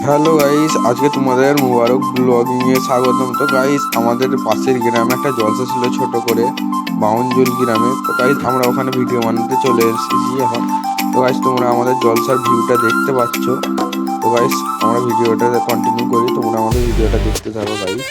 Hello guys, আজকে তোমাদের মুবারক ব্লগিংয়ে স্বাগতম। তো গাইস, আমাদের পাশের গ্রামে একটা জলসা ছিল ছোট করে, বাউনজুল গ্রামে। তো গাইস, আমরা ওখানে ভিডিও বানাতে চলে এসেছি এখন। তো গাইস, তোমরা আমাদের জলসার ভিউটা দেখতে পাচ্ছ। তো গাইস, আমরা ভিডিওটা কন্টিনিউ করি, তোমরা আমাদের ভিডিওটা দেখতে থাকো গাইস।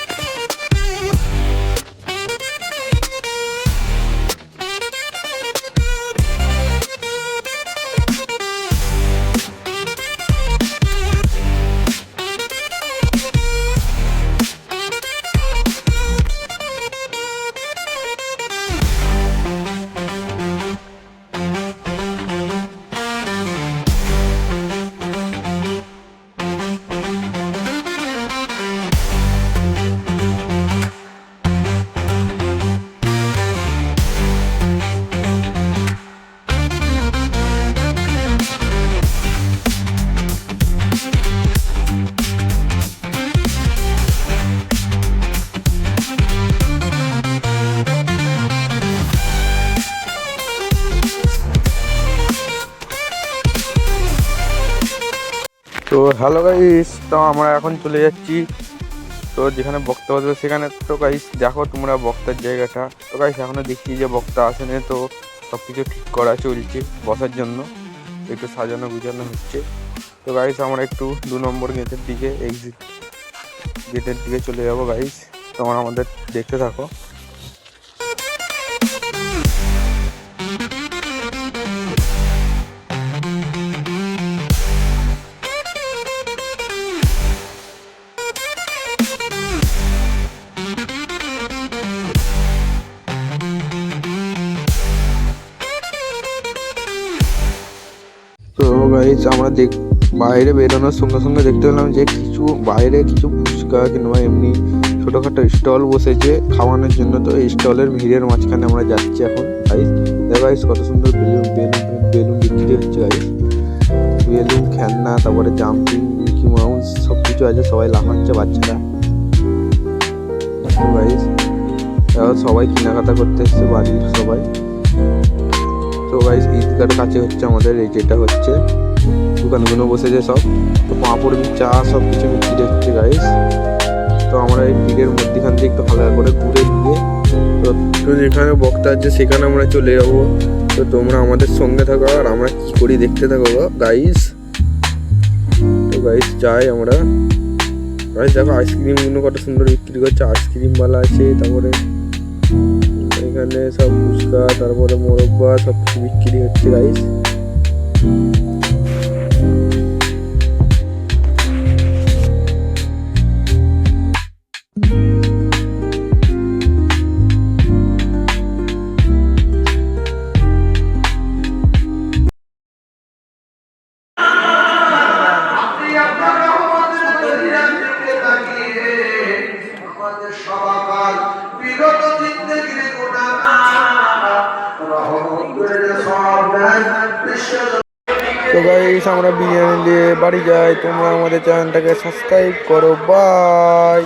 তো হ্যালো গাইস, তো আমরা এখন চলে যাচ্ছি তো যেখানে বক্তা বসবে সেখানে। তো গাইস দেখো তোমরা বক্তার জায়গাটা। তো গাইস এখনো দেখছি যে বক্তা আসেনি, তো সব কিছু ঠিক করা চলছে বসার জন্য, একটু সাজানো গুজানো হচ্ছে। তো গাইস আমরা একটু 2 নম্বর গেটের দিকে, এক্সিট গেটের দিকে চলে যাবো গাইস। তোমরা আমাদের দেখতে থাকো। তো গাইস আমরা বাইরে বেরোনোর সঙ্গে সঙ্গে দেখতে পেলাম যে বাইরে কিছু ফুচকা কিংবা এমনি ছোটোখাটো স্টল বসেছে খাওয়ানোর জন্য। তো এই স্টলের ভিড়ের মাঝখানে আমরা যাচ্ছি এখন গাইস। দেখো গাইস কত সুন্দর বেলুন বিক্রি হচ্ছে গাইস। বেলুন, খেলনা, তারপরে জাম্পিং, মিকি মাউস সব কিছু আছে, সবাই লাফাচ্ছে বাচ্চারা। তো গাইস সবাই কেনাকাটা করতে এসছে বাড়ির সবাই। তো গাইস ঈদগার কাছে হচ্ছে আমাদের এই যেটা হচ্ছে দোকানগুলো বসেছে সব। তো পাঁপড়, চা সব কিছু বিক্রি হচ্ছে গাইস। তো আমরা এই ভিড়ের মধ্যখান থেকে একটু হালকা করে ঘুরে গিয়ে তো যেখানে বক্তা আছে সেখানে আমরা চলে যাবো। তো তোমরা আমাদের সঙ্গে থাকো আর আমরা কি করি দেখতে থাকো গাইস। তো গাইস যাই আমরা। গাইস দেখো আইসক্রিমগুলো কত সুন্দর বিক্রি করছে, আইসক্রিমওয়ালা আছে, তারপরে এখানে সব ফুচকা, তারপরে মোরব্বা সব কিছু বিক্রি হচ্ছে গাইস। তো গাইস আমরা বিরিয়ানি দিয়ে বাড়ি যাই। তোমরা আমাদের চ্যানেলটাকে সাবস্ক্রাইব করো। বাই।